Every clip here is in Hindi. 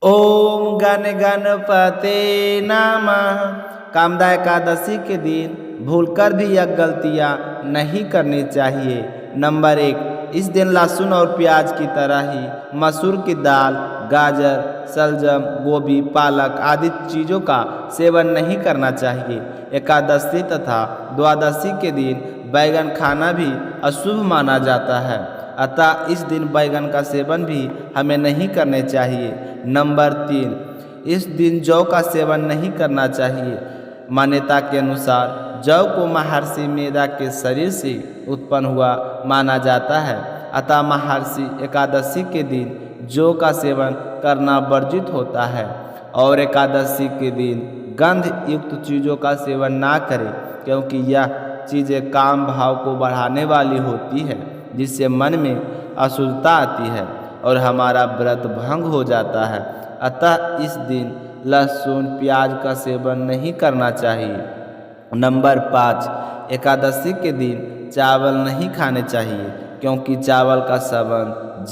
ओम गण गणपते नमः। कामदा एकादशी के दिन भूलकर भी यह गलतियाँ नहीं करनी चाहिए। नंबर 1, इस दिन लहसुन और प्याज की तरह ही मसूर की दाल, गाजर, शलजम, गोभी, पालक आदि चीज़ों का सेवन नहीं करना चाहिए। एकादशी तथा द्वादशी के दिन बैगन खाना भी अशुभ माना जाता है, अतः इस दिन बैगन का सेवन भी हमें नहीं करने चाहिए। नंबर 3, इस दिन जौ का सेवन नहीं करना चाहिए। मान्यता के अनुसार जौ को महर्षि मेधा के शरीर से उत्पन्न हुआ माना जाता है, अतः महर्षि एकादशी के दिन जौ का सेवन करना वर्जित होता है। और एकादशी के दिन गंध युक्त चीज़ों का सेवन ना करें, क्योंकि यह चीज़ें काम भाव को बढ़ाने वाली होती है, जिससे मन में अशुद्धता आती है और हमारा व्रत भंग हो जाता है। अतः इस दिन लहसुन प्याज का सेवन नहीं करना चाहिए। नंबर 5, एकादशी के दिन चावल नहीं खाने चाहिए, क्योंकि चावल का संबंध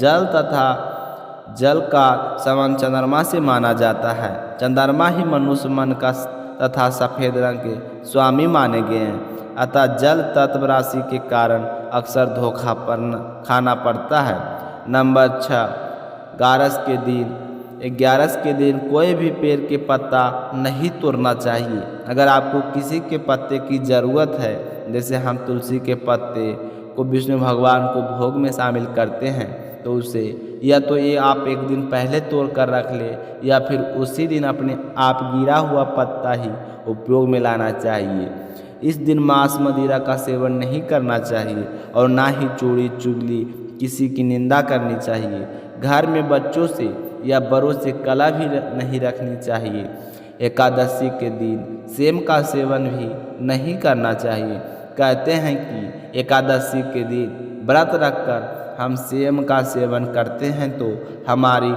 जल का संबंध चंद्रमा से माना जाता है। चंद्रमा ही मनुष्य मन का तथा सफ़ेद रंग के स्वामी माने गए हैं, अतः जल तत्व राशि के कारण अक्सर धोखा खाना पड़ता है। नंबर 6, ग्यारस के दिन कोई भी पेड़ के पत्ता नहीं तोड़ना चाहिए। अगर आपको किसी के पत्ते की ज़रूरत है, जैसे हम तुलसी के पत्ते को विष्णु भगवान को भोग में शामिल करते हैं, तो उसे या तो ये आप एक दिन पहले तोड़ कर रख ले, या फिर उसी दिन अपने आप गिरा हुआ पत्ता ही उपयोग में लाना चाहिए। इस दिन मांस मदिरा का सेवन नहीं करना चाहिए और ना ही चोरी चुगली किसी की निंदा करनी चाहिए। घर में बच्चों से या बड़ों से कला भी नहीं रखनी चाहिए। एकादशी के दिन सेम का सेवन भी नहीं करना चाहिए। कहते हैं कि एकादशी के दिन व्रत रखकर हम सेम का सेवन करते हैं तो हमारी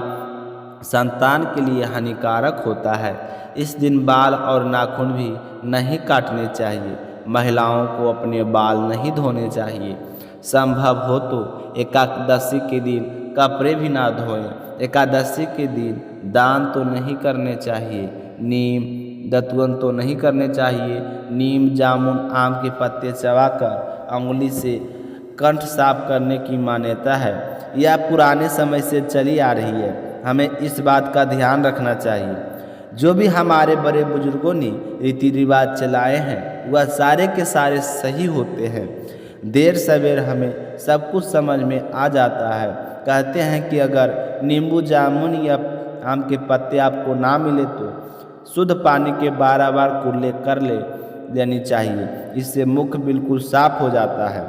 संतान के लिए हानिकारक होता है। इस दिन बाल और नाखून भी नहीं काटने चाहिए। महिलाओं को अपने बाल नहीं धोने चाहिए। संभव हो तो एकादशी के दिन कपड़े भी ना धोएं। एकादशी के दिन दान तो नहीं करने चाहिए। नीम दतवन तो नहीं करने चाहिए। नीम जामुन आम के पत्ते चबाकर अंगुली से कंठ साफ करने की मान्यता है। यह पुराने समय से चली आ रही है। हमें इस बात का ध्यान रखना चाहिए। जो भी हमारे बड़े बुजुर्गों ने रीति रिवाज चलाए हैं, वह सारे के सारे सही होते हैं। देर सवेर हमें सब कुछ समझ में आ जाता है। कहते हैं कि अगर नींबू जामुन या आम के पत्ते आपको ना मिले तो शुद्ध पानी के 12 बार कुल्ले कर लेनी चाहिए। इससे मुख बिल्कुल साफ हो जाता है।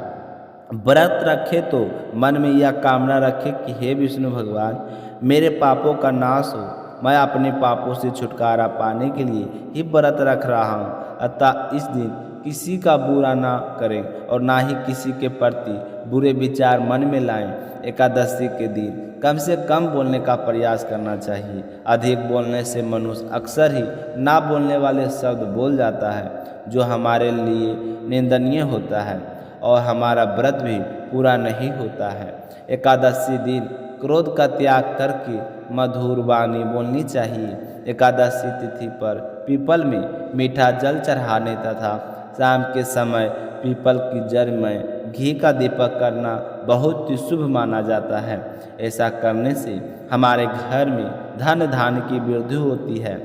व्रत रखे तो मन में यह कामना रखे कि हे विष्णु भगवान, मेरे पापों का नाश हो। मैं अपने पापों से छुटकारा पाने के लिए ही व्रत रख रहा हूँ। अतः इस दिन किसी का बुरा ना करें और ना ही किसी के प्रति बुरे विचार मन में लाएं। एकादशी के दिन कम से कम बोलने का प्रयास करना चाहिए। अधिक बोलने से मनुष्य अक्सर ही ना बोलने वाले शब्द बोल जाता है, जो हमारे लिए निंदनीय होता है और हमारा व्रत भी पूरा नहीं होता है। एकादशी दिन क्रोध का त्याग करके मधुर वाणी बोलनी चाहिए। एकादशी तिथि पर पीपल में मीठा जल चढ़ाने तथा शाम के समय पीपल की जड़ में घी का दीपक करना बहुत ही शुभ माना जाता है। ऐसा करने से हमारे घर में धन धान्य की वृद्धि होती है।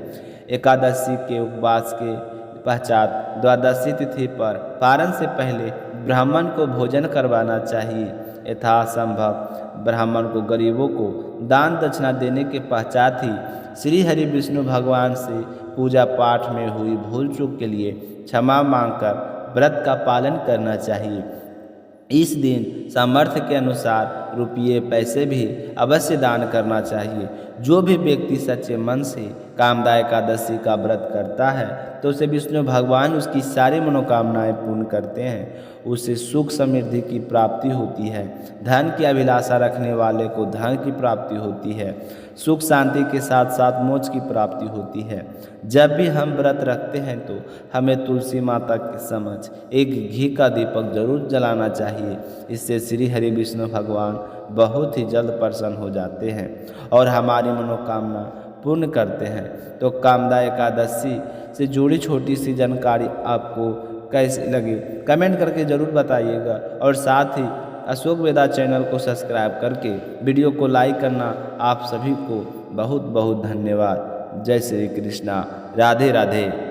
एकादशी के उपवास के पश्चात द्वादशी तिथि पर पारण से पहले ब्राह्मण को भोजन करवाना चाहिए। यथासंभव ब्राह्मण को गरीबों को दान दक्षिणा देने के पश्चात ही श्री हरि विष्णु भगवान से पूजा पाठ में हुई भूल चूक के लिए क्षमा मांगकर व्रत का पालन करना चाहिए। इस दिन सामर्थ्य के अनुसार रुपये पैसे भी अवश्य दान करना चाहिए। जो भी व्यक्ति सच्चे मन से कामदा एकादशी का व्रत करता है, तो उसे विष्णु भगवान उसकी सारी मनोकामनाएं पूर्ण करते हैं। उसे सुख समृद्धि की प्राप्ति होती है। धन की अभिलाषा रखने वाले को धन की प्राप्ति होती है। सुख शांति के साथ साथ मोक्ष की प्राप्ति होती है। जब भी हम व्रत रखते हैं तो हमें तुलसी माता के समक्ष एक घी का दीपक जरूर जलाना चाहिए। इससे श्री हरि विष्णु भगवान बहुत ही जल्द प्रसन्न हो जाते हैं और हमारी मनोकामना पूर्ण करते हैं। तो कामदा एकादशी से जुड़ी छोटी सी जानकारी आपको कैसी लगी कमेंट करके ज़रूर बताइएगा, और साथ ही अशोक वेदा चैनल को सब्सक्राइब करके वीडियो को लाइक करना। आप सभी को बहुत बहुत धन्यवाद। जय श्री कृष्णा, राधे राधे।